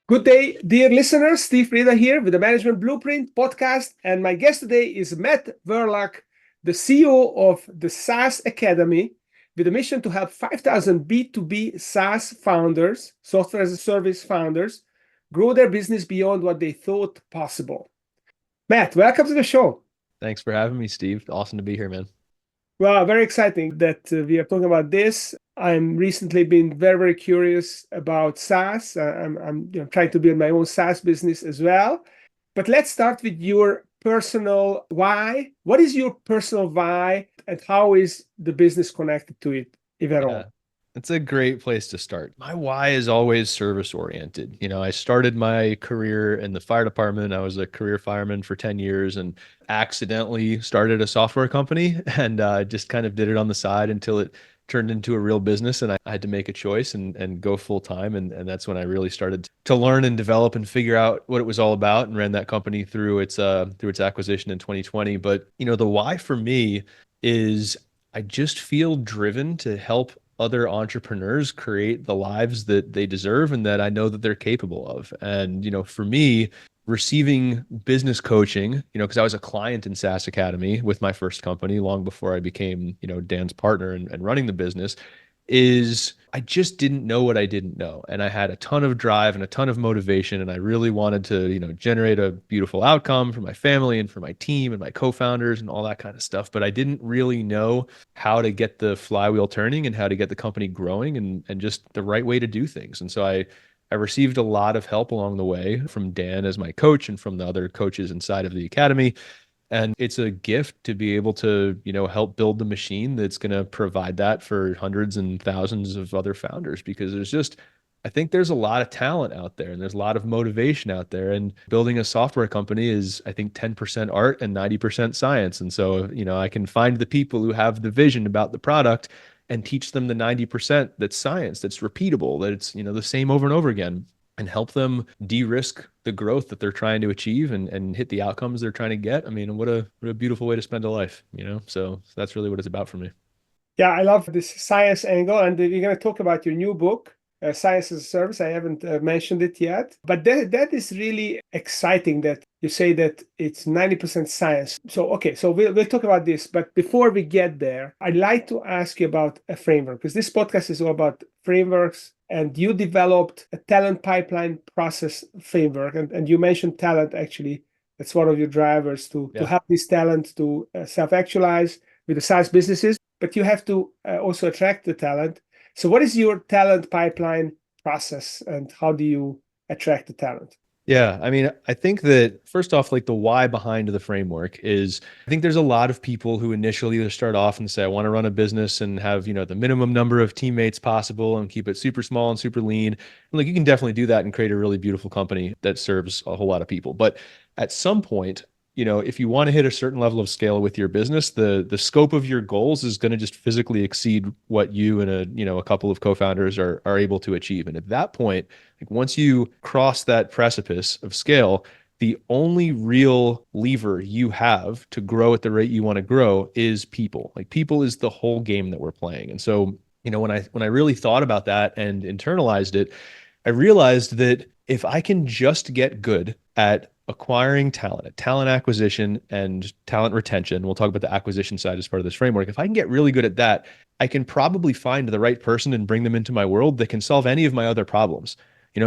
Good day, dear listeners. Steve Rida here with the Management Blueprint podcast. And my guest today is Matt Verlaque, the CEO of the SaaS Academy, with a mission to help 5,000 B2B SaaS founders, software as a service founders, grow their business beyond what they thought possible. Matt, welcome to the show. Thanks for having me, Steve. Awesome to be here, man. Well, very exciting that we are talking about this. I'm recently been very curious about SaaS. I'm trying to build my own SaaS business as well. But let's start with your personal why. What is your personal why, and how is the business connected to it, if at all? It's a great place to start. My why is always service oriented. I started my career in the fire department. I was a career fireman for 10 years and accidentally started a software company and just kind of did it on the side until it turned into a real business. And I had to make a choice and go full time. And that's when I really started to learn and develop and figure out what it was all about, and ran that company through its acquisition in 2020. But, the why for me is I just feel driven to help other entrepreneurs create the lives that they deserve and that I know that they're capable of. And, for me, receiving business coaching, because I was a client in SaaS Academy with my first company long before I became, Dan's partner and running the business, is I just didn't know what I didn't know. And I had a ton of drive and a ton of motivation. And I really wanted to, generate a beautiful outcome for my family and for my team and my co-founders and all that kind of stuff. But I didn't really know how to get the flywheel turning and how to get the company growing and just the right way to do things. And so I received a lot of help along the way from Dan as my coach and from the other coaches inside of the academy. And it's a gift to be able to, help build the machine that's going to provide that for hundreds and thousands of other founders, because I think there's a lot of talent out there and there's a lot of motivation out there. And building a software company is, I think, 10% art and 90% science. And so, I can find the people who have the vision about the product and teach them the 90% that's science, that's repeatable, that it's, the same over and over again, and help them de-risk the growth that they're trying to achieve and hit the outcomes they're trying to get. I mean, what a beautiful way to spend a life, So that's really what it's about for me. Yeah, I love this science angle. And we're going to talk about your new book, Science as a Service. I haven't mentioned it yet, but that is really exciting that you say that it's 90% science. So, okay, so we'll talk about this. But before we get there, I'd like to ask you about a framework, because this podcast is all about frameworks. And you developed a talent pipeline process framework. And you mentioned talent, actually. That's one of your drivers to help this talent to self-actualize with the SaaS businesses. But you have to also attract the talent. So what is your talent pipeline process, and how do you attract the talent? Yeah, I mean, I think that first off, like the why behind the framework is, I think there's a lot of people who initially either start off and say, I want to run a business and have, the minimum number of teammates possible and keep it super small and super lean. And like, you can definitely do that and create a really beautiful company that serves a whole lot of people. But at some point, if you want to hit a certain level of scale with your business, the scope of your goals is going to just physically exceed what you and a couple of co-founders are able to achieve. And at that point, like once you cross that precipice of scale, the only real lever you have to grow at the rate you want to grow is people. Like people is the whole game that we're playing. And so, when I really thought about that and internalized it, I realized that if I can just get good at acquiring talent, at talent acquisition and talent retention, we'll talk about the acquisition side as part of this framework. If I can get really good at that, I can probably find the right person and bring them into my world that can solve any of my other problems.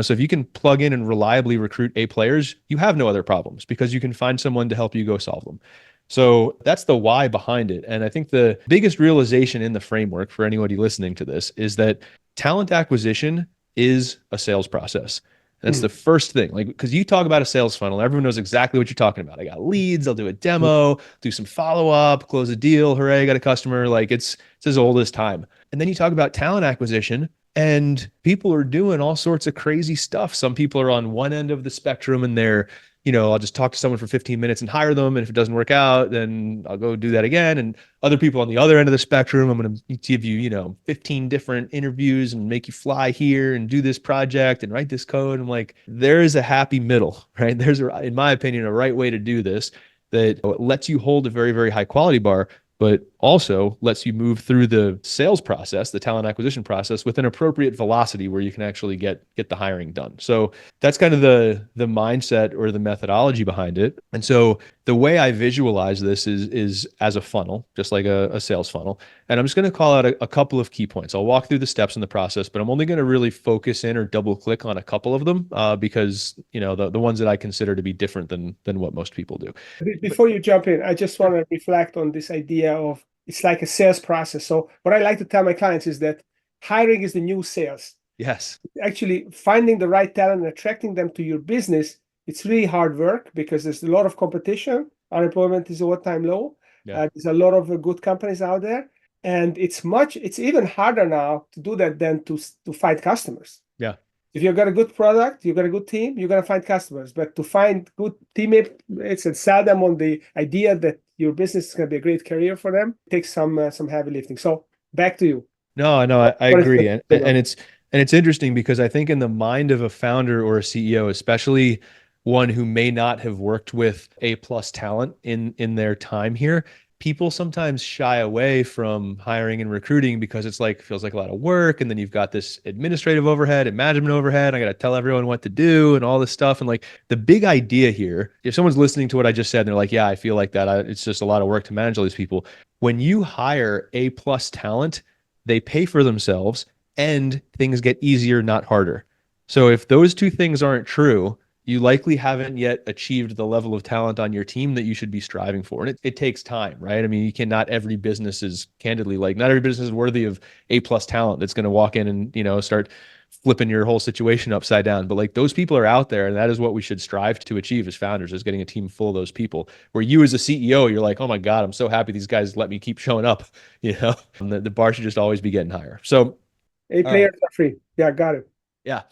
So if you can plug in and reliably recruit A players, you have no other problems because you can find someone to help you go solve them. So that's the why behind it. And I think the biggest realization in the framework for anybody listening to this is that talent acquisition is a sales process. That's the first thing. Like, because you talk about a sales funnel, everyone knows exactly what you're talking about. I got leads, I'll do a demo, do some follow-up, close a deal, hooray, I got a customer. Like it's as old as time. And then you talk about talent acquisition, and people are doing all sorts of crazy stuff. Some people are on one end of the spectrum and they're, I'll just talk to someone for 15 minutes and hire them. And if it doesn't work out, then I'll go do that again. And other people on the other end of the spectrum, I'm going to give you, 15 different interviews and make you fly here and do this project and write this code. I'm like, there is a happy middle, right? There's, in my opinion, a right way to do this that lets you hold a very, very high quality bar, but also lets you move through the sales process, the talent acquisition process with an appropriate velocity where you can actually get the hiring done. So that's kind of the mindset or the methodology behind it. And so the way I visualize this is as a funnel, just like a sales funnel. And I'm just going to call out a couple of key points. I'll walk through the steps in the process, but I'm only going to really focus in or double click on a couple of them because the ones that I consider to be different than what most people do. Before you jump in, I just want to reflect on this idea of it's like a sales process. So what I like to tell my clients is that hiring is the new sales. Yes. Actually, finding the right talent and attracting them to your business, it's really hard work because there's a lot of competition. Unemployment is all-time low. Yeah. There's a lot of good companies out there. And it's even harder now to do that than to find customers. Yeah. If you've got a good product, you've got a good team, you're going to find customers. But to find good teammates and sell them on the idea that your business is going to be a great career for them, it takes some heavy lifting. So back to you. No, I agree. And it's interesting because I think in the mind of a founder or a CEO, especially one who may not have worked with A+ talent in their time here, people sometimes shy away from hiring and recruiting because feels like a lot of work. And then you've got this administrative overhead and management overhead. I got to tell everyone what to do and all this stuff. And like the big idea here, if someone's listening to what I just said, and they're like, yeah, I feel like that. It's just a lot of work to manage all these people. When you hire A+ talent, they pay for themselves and things get easier, not harder. So if those two things aren't true, you likely haven't yet achieved the level of talent on your team that you should be striving for. And it takes time, right? I mean, not every business is candidly not every business is worthy of A+ talent that's going to walk in and, start flipping your whole situation upside down. But like those people are out there, and that is what we should strive to achieve as founders, is getting a team full of those people. Where you as a CEO, you're like, oh my God, I'm so happy these guys let me keep showing up. And the bar should just always be getting higher. So A players are free. Yeah, got it. Yeah.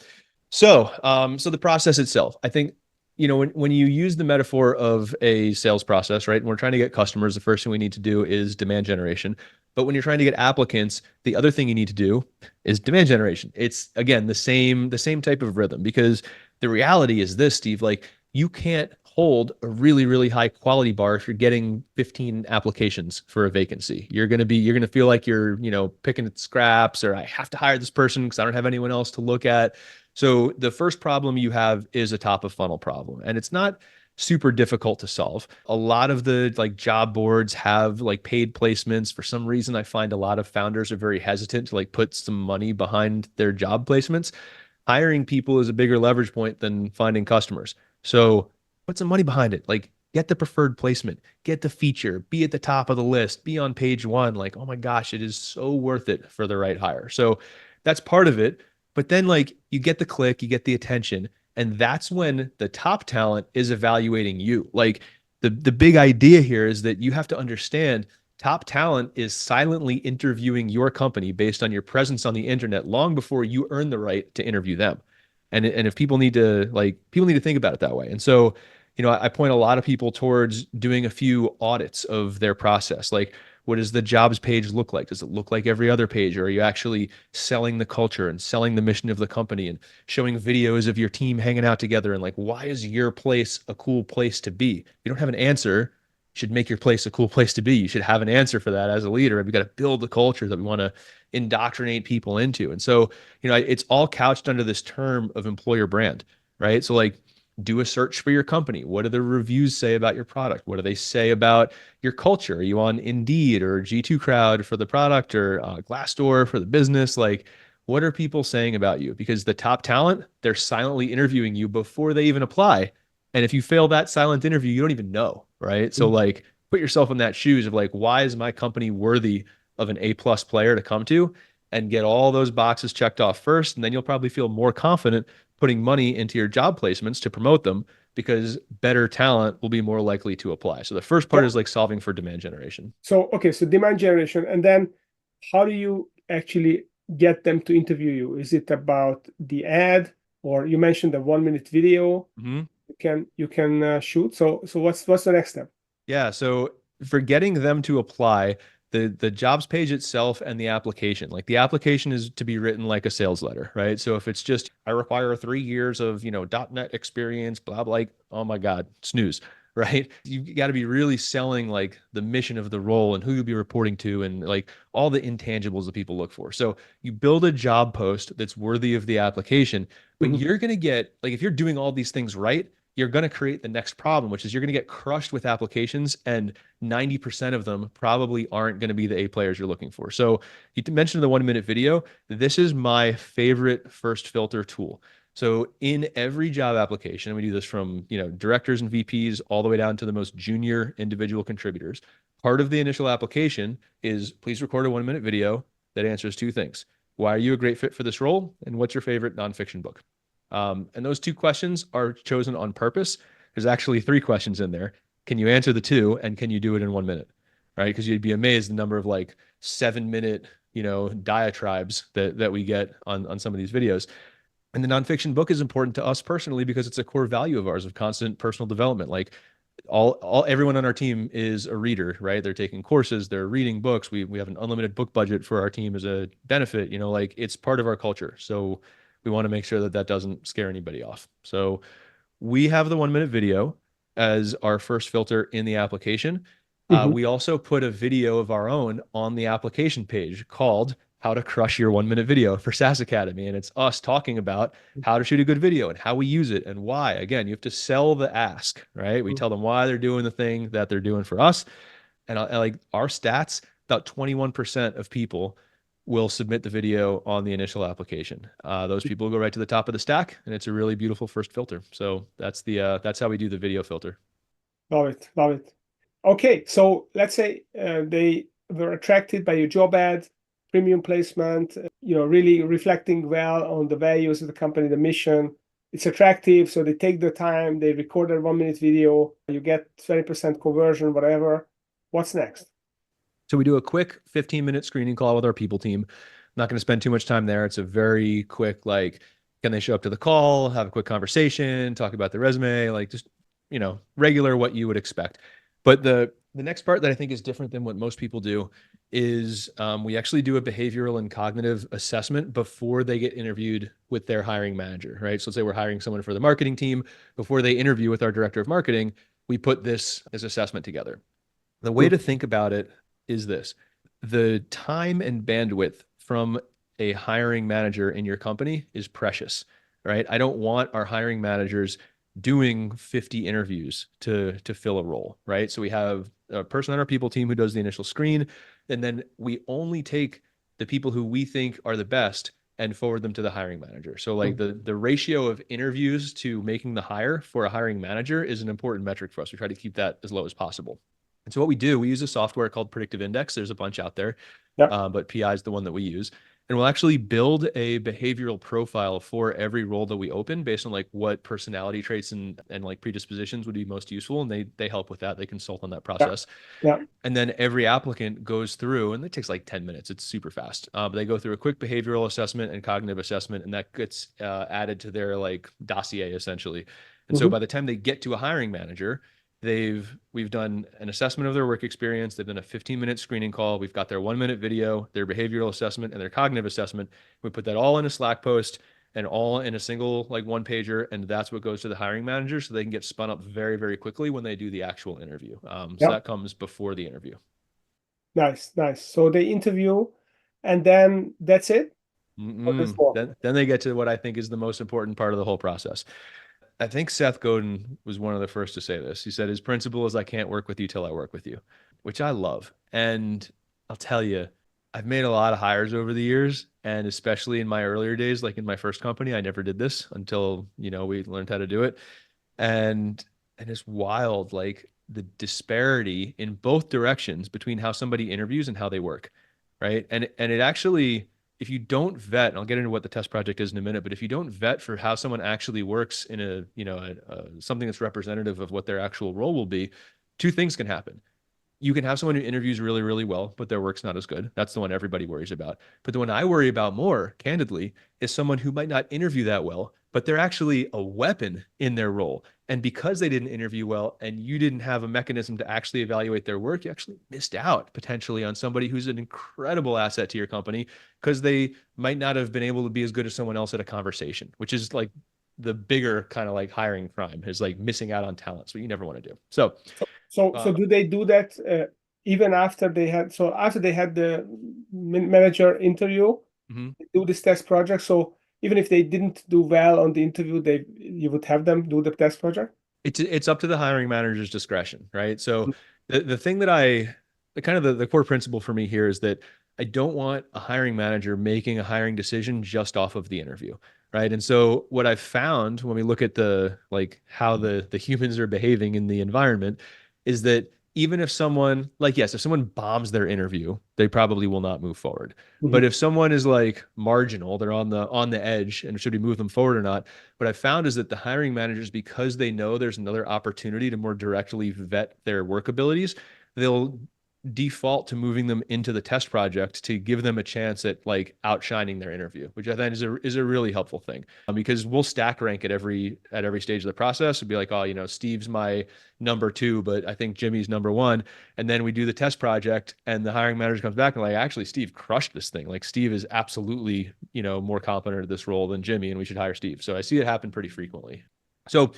So the process itself, I think, when you use the metaphor of a sales process, right? And we're trying to get customers, the first thing we need to do is demand generation. But when you're trying to get applicants, the other thing you need to do is demand generation. It's again the same type of rhythm, because the reality is this, Steve, like you can't hold a really, really high quality bar if you're getting 15 applications for a vacancy. You're going to feel like you're, picking at scraps, or I have to hire this person because I don't have anyone else to look at. So the first problem you have is a top of funnel problem, and it's not super difficult to solve. A lot of the job boards have paid placements. For some reason, I find a lot of founders are very hesitant to put some money behind their job placements. Hiring people is a bigger leverage point than finding customers. So put some money behind it. Get the preferred placement, get the feature, be at the top of the list, be on page one. Oh my gosh, it is so worth it for the right hire. So that's part of it. But then you get the click, you get the attention, and that's when the top talent is evaluating you. The big idea here is that you have to understand top talent is silently interviewing your company based on your presence on the internet long before you earn the right to interview them. And if people need to think about it that way. And so, I point a lot of people towards doing a few audits of their process. What does the jobs page look like? Does it look like every other page? Or are you actually selling the culture and selling the mission of the company and showing videos of your team hanging out together? And why is your place a cool place to be? If you don't have an answer, you should make your place a cool place to be. You should have an answer for that as a leader. We've got to build the culture that we want to indoctrinate people into. And so, it's all couched under this term of employer brand, right? So do a search for your company. What do the reviews say about your product? What do they say about your culture? Are you on Indeed or G2 Crowd for the product, or Glassdoor for the business? What are people saying about you? Because the top talent, they're silently interviewing you before they even apply. And if you fail that silent interview, you don't even know, right? So put yourself in that shoes of why is my company worthy of an A+ player to come to, and get all those boxes checked off first. And then you'll probably feel more confident putting money into your job placements to promote them, because better talent will be more likely to apply. So the first part is solving for demand generation. So demand generation, and then how do you actually get them to interview you? Is it about the ad, or you mentioned the 1-minute video you can shoot? So what's the next step? Yeah. So for getting them to apply, the jobs page itself and the application, the application is to be written like a sales letter, right? So if it's just, I require 3 years of, .NET experience, blah, blah, oh my God, snooze. right? You got to be really selling like the mission of the role and who you'll be reporting to and like all the intangibles that people look for. So you build a job post that's worthy of the application, but Mhm. you're going to get, like, if you're doing all these things right, you're going to create the next problem, which is you're going to get crushed with applications, and 90% of them probably aren't going to be the A players you're looking for. So you mentioned the 1 minute video. This is my favorite first filter tool. So in every job application, we do this from, directors and VPs all the way down to the most junior individual contributors. Part of the initial application is please record a 1 minute video that answers two things. Why are you a great fit for this role? And what's your favorite nonfiction book? And those two questions are chosen on purpose. There's actually three questions in there. Can you answer the two? And can you do it in 1 minute? Right? Because you'd be amazed the number of like 7 minute, diatribes that we get on some of these videos. And the nonfiction book is important to us personally because it's a core value of ours of constant personal development. Like everyone on our team is a reader, right? They're taking courses, they're reading books. We have an unlimited book budget for our team as a benefit, like it's part of our culture. So we want to make sure that that doesn't scare anybody off. So we have the 1 minute video as our first filter in the application. Mhm. We also put a video of our own on the application page called How to Crush Your 1 minute Video for SaaS Academy. And it's us talking about how to shoot a good video and how we use it and why. Again, you have to sell the ask, right? We tell them why they're doing the thing that they're doing for us. And like our stats, about 21% of people will submit the video on the initial application. Those people go right to the top of the stack, and it's a really beautiful first filter. So that's how we do the video filter. Love it. Love it. Okay, so let's say they were attracted by your job ad, premium placement, really reflecting well on the values of the company, the mission. It's attractive, so they take the time, they record a 1 minute video, you get 20% conversion, whatever. What's next? So we do a quick 15-minute screening call with our people team. I'm not going to spend too much time there. It's a very quick, like, can they show up to the call, have a quick conversation, talk about their resume, like just, regular what you would expect. But the next part that I think is different than what most people do is we actually do a behavioral and cognitive assessment before they get interviewed with their hiring manager, right? So let's say we're hiring someone for the marketing team. Before they interview with our director of marketing, we put this assessment together. The way to think about it is this: the time and bandwidth from a hiring manager in your company is precious, right? I don't want our hiring managers doing 50 interviews to fill a role, right? So we have a person on our people team who does the initial screen, and then we only take the people who we think are the best and forward them to the hiring manager. So like the ratio of interviews to making the hire for a hiring manager is an important metric for us. We try to keep that as low as possible. And so what we do, we use a software called Predictive Index. There's a bunch out there, but PI is the one that we use. And we'll actually build a behavioral profile for every role that we open based on like what personality traits and like predispositions would be most useful. And they help with that. They consult on that process. Yeah. And then every applicant goes through, and it takes like 10 minutes. It's super fast. But they go through a quick behavioral assessment and cognitive assessment, and that gets added to their like dossier essentially. And so by the time they get to a hiring manager, we've done an assessment of their work experience. They've done a 15-minute screening call. We've got their 1 minute video, their behavioral assessment, and their cognitive assessment. We put that all in a Slack post and all in a single like one pager. And that's what goes to the hiring manager so they can get spun up very, very quickly when they do the actual interview. So that comes before the interview. Nice. So they interview and then that's it? Then they get to what I think is the most important part of the whole process. I think Seth Godin was one of the first to say this. He said his principle is I can't work with you till I work with you, which I love. And I'll tell you, I've made a lot of hires over the years, and especially in my earlier days, like in my first company, I never did this until, we learned how to do it. And it's wild, like the disparity in both directions between how somebody interviews and how they work, right? And it actually, if you don't vet, and I'll get into what the test project is in a minute, but if you don't vet for how someone actually works in something that's representative of what their actual role will be, two things can happen. You can have someone who interviews really, really well, but their work's not as good. That's the one everybody worries about. But the one I worry about more, candidly, is someone who might not interview that well, but they're actually a weapon in their role. And because they didn't interview well and you didn't have a mechanism to actually evaluate their work, you actually missed out potentially on somebody who's an incredible asset to your company because they might not have been able to be as good as someone else at a conversation, which is like the bigger kind of like hiring crime is like missing out on talent. So you never want to do. So, So do they do that even after they had, so after they had the manager interview, mhm. do this test project? So even if they didn't do well on the interview, you would have them do the test project? It's up to the hiring manager's discretion, right? So the thing that the kind of the core principle for me here is that I don't want a hiring manager making a hiring decision just off of the interview, right? And so what I've found when we look at the like how the humans are behaving in the environment is that even if someone like yes, if someone bombs their interview, they probably will not move forward. But Mhm. if someone is like marginal, they're on the edge and should we move them forward or not? What I found is that the hiring managers, because they know there's another opportunity to more directly vet their work abilities, they'll default to moving them into the test project to give them a chance at like outshining their interview, which I think is a really helpful thing because we'll stack rank at every stage of the process and be like, oh, you know, Steve's my number two, but I think Jimmy's number one. And then we do the test project and the hiring manager comes back and like, actually, Steve crushed this thing. Like Steve is absolutely, you know, more competent at this role than Jimmy, and we should hire Steve. So I see it happen pretty frequently. So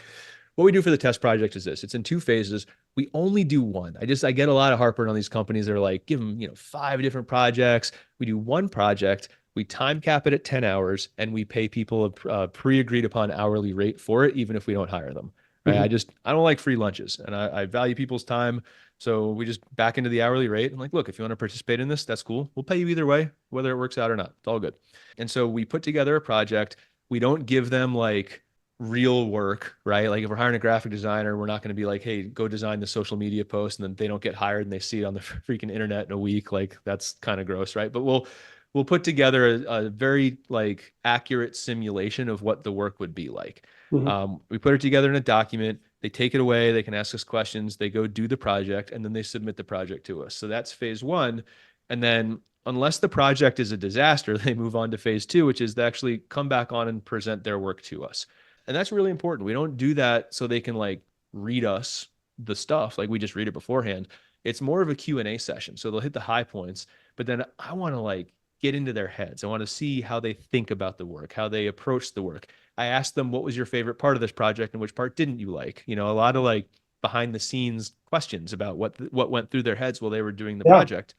what we do for the test project is this. It's in two phases. We only do one. I get a lot of heartburn on these companies that are like, give them, you know, 5 different projects. We do one project. We time cap it at 10 hours and we pay people a pre-agreed upon hourly rate for it, even if we don't hire them. Right. Mhm. I don't like free lunches and I value people's time. So we just back into the hourly rate. I'm like, look, if you want to participate in this, that's cool. We'll pay you either way, whether it works out or not. It's all good. And so we put together a project. We don't give them like real work, right? Like if we're hiring a graphic designer, we're not going to be like, hey, go design the social media post, and then they don't get hired and they see it on the freaking internet in a week. Like that's kind of gross, right? But we'll put together a very like accurate simulation of what the work would be like. Mhm. We put it together in a document. They take it away. They can ask us questions. They go do the project, and then they submit the project to us. So that's phase one. And then unless the project is a disaster, they move on to phase two, which is they actually come back on and present their work to us. And that's really important. We don't do that so they can like read us the stuff like we just read it beforehand. It's more of a Q&A session. So they'll hit the high points, but then I want to like get into their heads. I want to see how they think about the work, how they approach the work. I asked them, what was your favorite part of this project and which part didn't you like? You know, a lot of like behind the scenes questions about what went through their heads while they were doing the Yeah. project.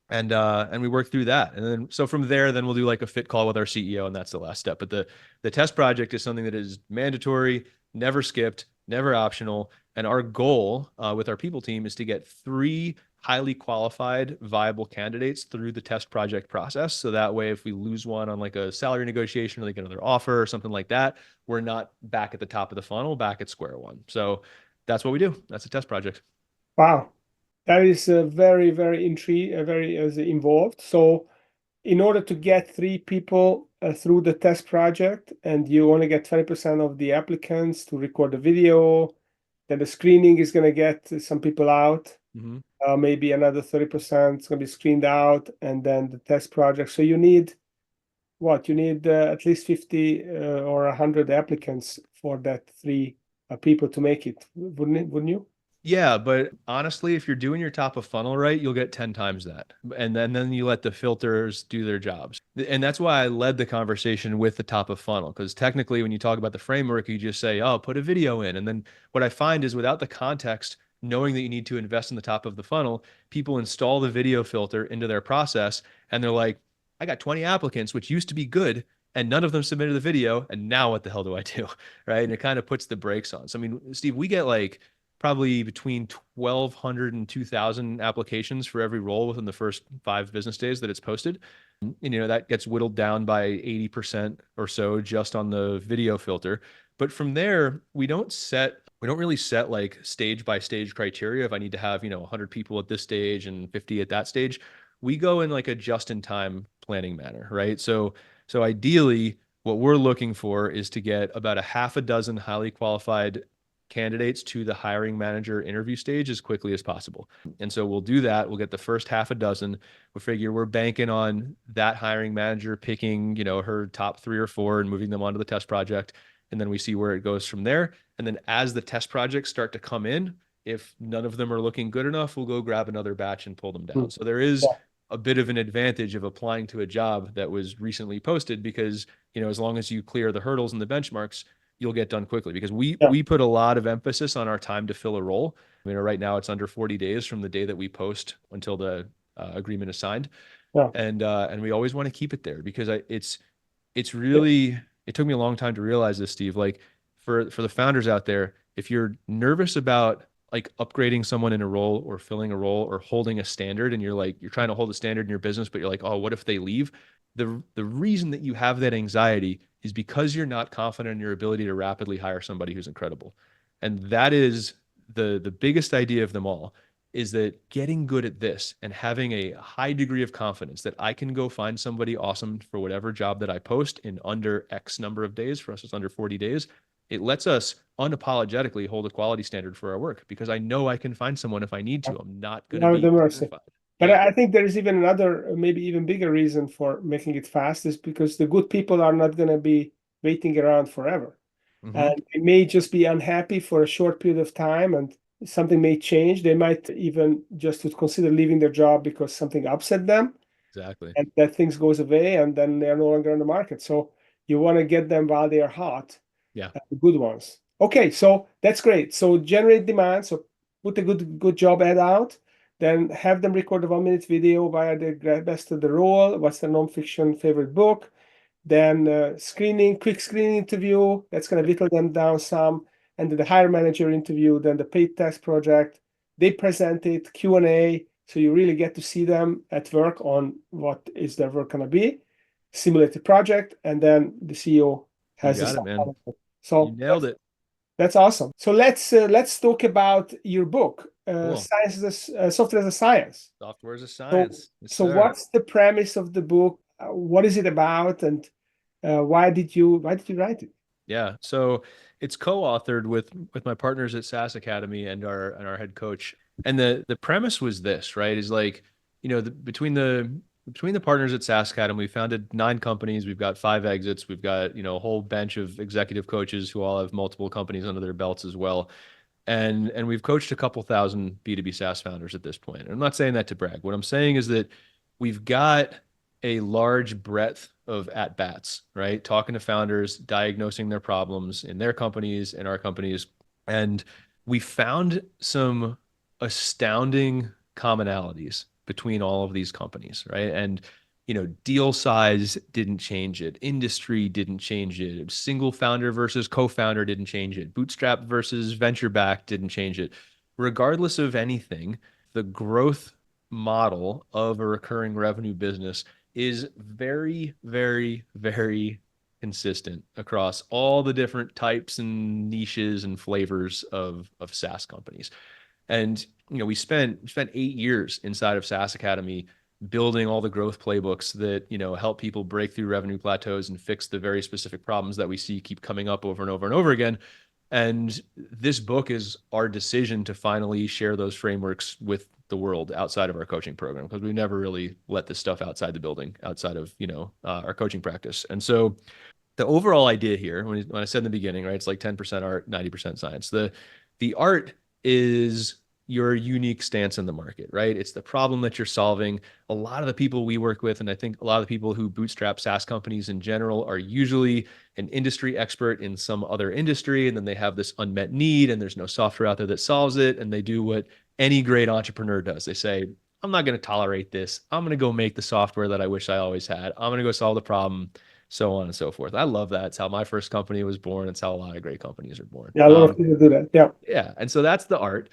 And we work through that. And then so from there, then we'll do like a fit call with our CEO, and that's the last step. But the test project is something that is mandatory, never skipped, never optional. And our goal with our people team is to get 3 highly qualified, viable candidates through the test project process. So that way, if we lose one on like a salary negotiation or like another offer or something like that, we're not back at the top of the funnel, back at square one. So that's what we do. That's a test project. Wow. That is very, very very involved. So in order to get 3 people through the test project, and you only get 20% of the applicants to record the video, then the screening is going to get some people out. Mm-hmm. Maybe another 30% is going to be screened out, and then the test project. So you need what? You need at least 50 or 100 applicants for that 3 people to make it, wouldn't you? Yeah, but honestly, if you're doing your top of funnel right, you'll get 10 times that. And then you let the filters do their jobs. And that's why I led the conversation with the top of funnel. Because technically, when you talk about the framework, you just say, oh, put a video in. And then what I find is without the context, knowing that you need to invest in the top of the funnel, people install the video filter into their process and they're like, I got 20 applicants, which used to be good, and none of them submitted the video. And now what the hell do I do? Right. And it kind of puts the brakes on. So, I mean, Steve, we get like probably between 1,200 and 2,000 applications for every role within the first 5 business days that it's posted. And, you know, that gets whittled down by 80% or so just on the video filter. But from there, we don't really set like stage by stage criteria. If I need to have, you know, 100 people at this stage and 50 at that stage, we go in like a just in time planning manner, right? So ideally, what we're looking for is to get about a half a dozen highly qualified candidates to the hiring manager interview stage as quickly as possible. And so we'll do that. We'll get the first half a dozen. We figure we're banking on that hiring manager picking, you know, her top 3 or 4 and moving them onto the test project. And then we see where it goes from there. And then as the test projects start to come in, if none of them are looking good enough, we'll go grab another batch and pull them down. So there is Yeah. a bit of an advantage of applying to a job that was recently posted because, you know, as long as you clear the hurdles and the benchmarks, you'll get done quickly, because Yeah. we put a lot of emphasis on our time to fill a role. I mean, right now it's under 40 days from the day that we post until the agreement is signed. Yeah. And we always want to keep it there, because it's really, it took me a long time to realize this, Steve. Like, for the founders out there, if you're nervous about like upgrading someone in a role or filling a role or holding a standard, and you're trying to hold a standard in your business, but you're like, oh, what if they leave? The reason that you have that anxiety is because you're not confident in your ability to rapidly hire somebody who's incredible. And that is the biggest idea of them all, is that getting good at this and having a high degree of confidence that I can go find somebody awesome for whatever job that I post in under X number of days. For us, it's under 40 days. It lets us unapologetically hold a quality standard for our work, because I know I can find someone if I need to. I'm not going to Now be the mercy. terrified. But Yeah. I think there is even another, maybe even bigger reason for making it fast, is because the good people are not going to be waiting around forever. Mm-hmm. And they may just be unhappy for a short period of time, and something may change. They might even just would consider leaving their job because something upset them, Exactly. and that things goes away, and then they're no longer on the market. So you want to get them while they are hot, Yeah. the good ones. Okay, so that's great. So generate demand. So put a good job ad out. Then have them record a 1 minute video via the best of the role. What's the nonfiction favorite book? Then quick screening interview. That's going to whittle them down some. And then the hire manager interview. Then the paid test project. They present it, Q&A. So you really get to see them at work on what is their work going to be. Simulate the project. And then the CEO You has got it, man. You so nailed it. that's awesome. So let's talk about your book, Cool. Science Software as a Science. Software is a So, science. Yes, so sir. what's the premise of the book? What is it about, and why did you write it? Yeah. So it's co-authored with my partners at SaaS Academy and our head coach. And the premise was this, right? Is like, between the partners at SaaS Academy, we founded 9 companies. We've got 5 exits. We've got, a whole bench of executive coaches who all have multiple companies under their belts as well. And we've coached a couple thousand B2B SaaS founders at this point. And I'm not saying that to brag. What I'm saying is that we've got a large breadth of at bats, right? Talking to founders, diagnosing their problems in their companies, in our companies. And we found some astounding commonalities between all of these companies, right? And deal size didn't change it. Industry didn't change it. Single founder versus co-founder didn't change it. Bootstrap versus venture back didn't change it. Regardless of anything, the growth model of a recurring revenue business is very, very, very consistent across all the different types and niches and flavors of SaaS companies. And we spent 8 years inside of SaaS Academy building all the growth playbooks that help people break through revenue plateaus and fix the very specific problems that we see keep coming up over and over and over again. And this book is our decision to finally share those frameworks with the world outside of our coaching program, because we never really let this stuff outside the building, outside of our coaching practice. And so the overall idea here, when I said in the beginning, right, it's like 10% art, 90% science. The art is your unique stance in the market, right? It's the problem that you're solving. A lot of the people we work with, and I think a lot of the people who bootstrap SaaS companies in general, are usually an industry expert in some other industry, and then they have this unmet need, and there's no software out there that solves it, and they do what any great entrepreneur does. They say, I'm not going to tolerate this. I'm going to go make the software that I wish I always had. I'm going to go solve the problem, so on and so forth. I love that. It's how my first company was born. It's how a lot of great companies are born. Yeah, a lot of people do that. Yeah. Yeah. And so that's the art.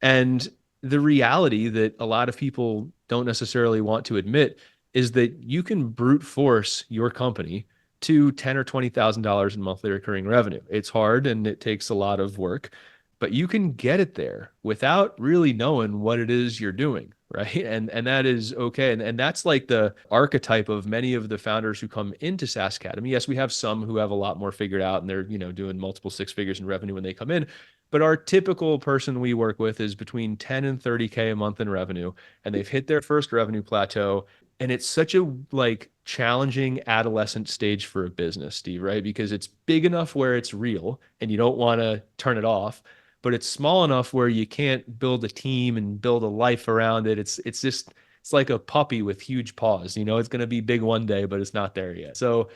And the reality that a lot of people don't necessarily want to admit is that you can brute force your company to $10,000 or $20,000 in monthly recurring revenue. It's hard and it takes a lot of work, but you can get it there without really knowing what it is you're doing, right? And that is okay. And that's like the archetype of many of the founders who come into SaaS Academy. Yes, we have some who have a lot more figured out and they're, doing multiple 6 figures in revenue when they come in. But our typical person we work with is between 10 and 30K a month in revenue, and they've hit their first revenue plateau. And it's such a challenging adolescent stage for a business, Steve, right? Because it's big enough where it's real and you don't want to turn it off, but it's small enough where you can't build a team and build a life around it. It's like a puppy with huge paws. It's going to be big one day, but it's not there yet. So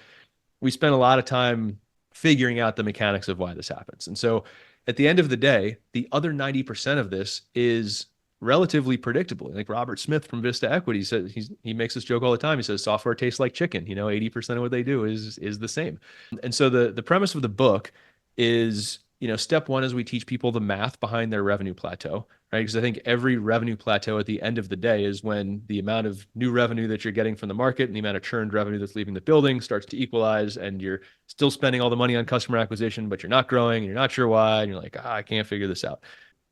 we spent a lot of time figuring out the mechanics of why this happens. And so at the end of the day, the other 90% of this is relatively predictable. Like Robert Smith from Vista Equity says, he makes this joke all the time. He says software tastes like chicken. 80% of what they do is the same. And so the premise of the book is, step one is we teach people the math behind their revenue plateau, right? Because I think every revenue plateau at the end of the day is when the amount of new revenue that you're getting from the market and the amount of churned revenue that's leaving the building starts to equalize, and you're still spending all the money on customer acquisition, but you're not growing and you're not sure why. And you're like, I can't figure this out.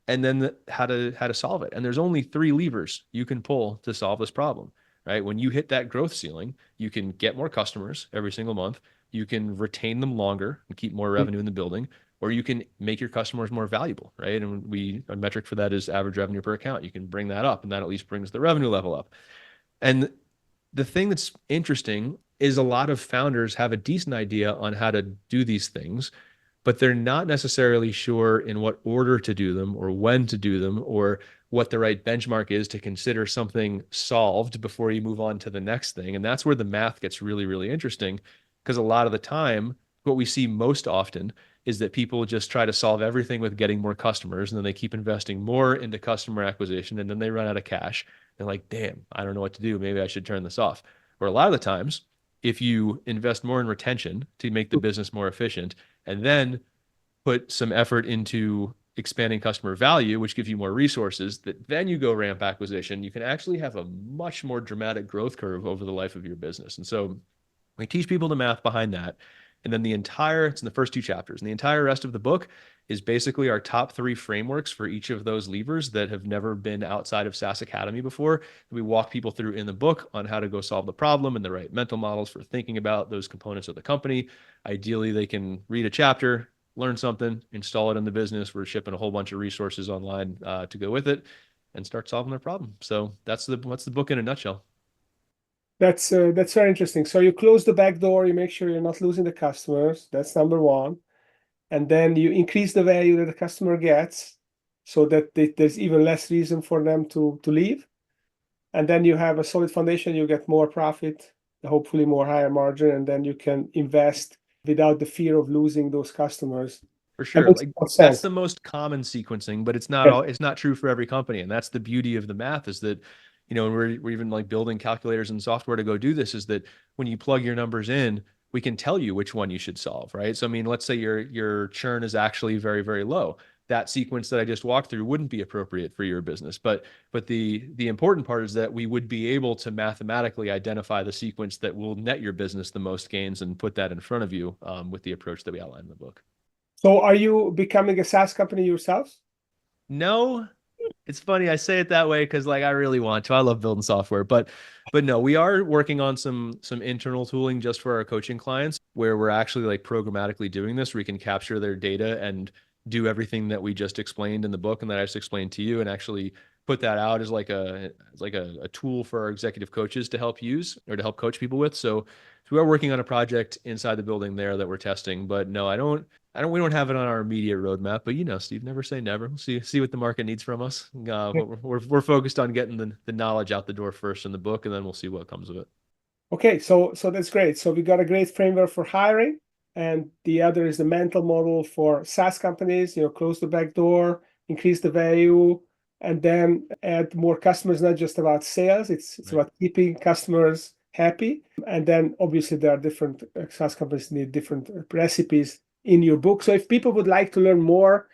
And then how to solve it. And there's only 3 levers you can pull to solve this problem, right? When you hit that growth ceiling, you can get more customers every single month. You can retain them longer and keep more revenue in the building, or you can make your customers more valuable, right? And a metric for that is average revenue per account. You can bring that up, and that at least brings the revenue level up. And the thing that's interesting is a lot of founders have a decent idea on how to do these things, but they're not necessarily sure in what order to do them or when to do them or what the right benchmark is to consider something solved before you move on to the next thing. And that's where the math gets really, really interesting, because a lot of the time, what we see most often is that people just try to solve everything with getting more customers, and then they keep investing more into customer acquisition, and then they run out of cash. They're like, damn, I don't know what to do. Maybe I should turn this off. Or a lot of the times, if you invest more in retention to make the business more efficient, and then put some effort into expanding customer value, which gives you more resources, that then you go ramp acquisition, you can actually have a much more dramatic growth curve over the life of your business. And so we teach people the math behind that. And then it's in the first 2 chapters. And the entire rest of the book is basically our top 3 frameworks for each of those levers that have never been outside of SaaS Academy before. We walk people through in the book on how to go solve the problem and the right mental models for thinking about those components of the company. Ideally, they can read a chapter, learn something, install it in the business. We're shipping a whole bunch of resources online to go with it and start solving their problem. So what's the book in a nutshell. That's very interesting. So you close the back door, you make sure you're not losing the customers. That's number one. And then you increase the value that the customer gets so that there's even less reason for them to leave. And then you have a solid foundation, you get more profit, hopefully more higher margin, and then you can invest without the fear of losing those customers. For sure. Like that's the most common sequencing, but it's not true for every company. And that's the beauty of the math, is that, we're even like building calculators and software to go do this, is that when you plug your numbers in, we can tell you which one you should solve, right? So, I mean, let's say your churn is actually very, very low. That sequence that I just walked through wouldn't be appropriate for your business. But the important part is that we would be able to mathematically identify the sequence that will net your business the most gains and put that in front of you with the approach that we outlined in the book. So are you becoming a SaaS company yourself? No. It's funny I say it that way because like I really want to. I love building software, but no, we are working on some internal tooling just for our coaching clients, where we're actually like programmatically doing this, where we can capture their data and do everything that we just explained in the book and that I just explained to you, and actually put that out as like a tool for our executive coaches to help use or to help coach people with. So we are working on a project inside the building there that we're testing, but no, we don't have it on our immediate roadmap, but Steve, never say never. We'll see what the market needs from us. We're focused on getting the knowledge out the door first in the book, and then we'll see what comes of it. Okay, so that's great. So we got a great framework for hiring, and the other is the mental model for SaaS companies. Close the back door, increase the value, and then add more customers. Not just about sales; it's right. About keeping customers happy. And then obviously there are different SaaS companies need different recipes in your book. So if people would like to learn more,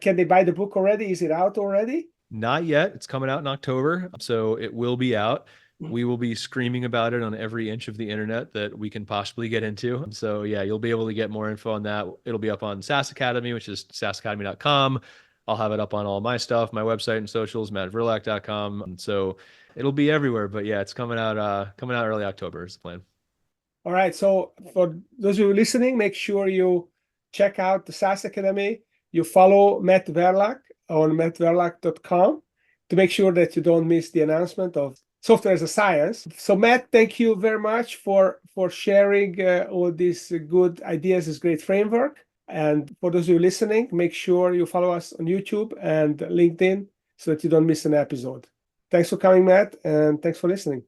can they buy the book already? Is it out already? Not yet. It's coming out in October, so it will be out. We will be screaming about it on every inch of the internet that we can possibly get into. So yeah, you'll be able to get more info on that. It'll be up on SaaS Academy, which is saasacademy.com. I'll have it up on all my stuff, my website and socials, mattverlaque.com. So it'll be everywhere. But yeah, it's coming out early October is the plan. All right. So for those of you listening, make sure you check out the SaaS Academy. You follow Matt Verlaque on mattverlaque.com to make sure that you don't miss the announcement of Software as a Science. So Matt, thank you very much for sharing all these good ideas, this great framework. And for those of you listening, make sure you follow us on YouTube and LinkedIn so that you don't miss an episode. Thanks for coming, Matt, and thanks for listening.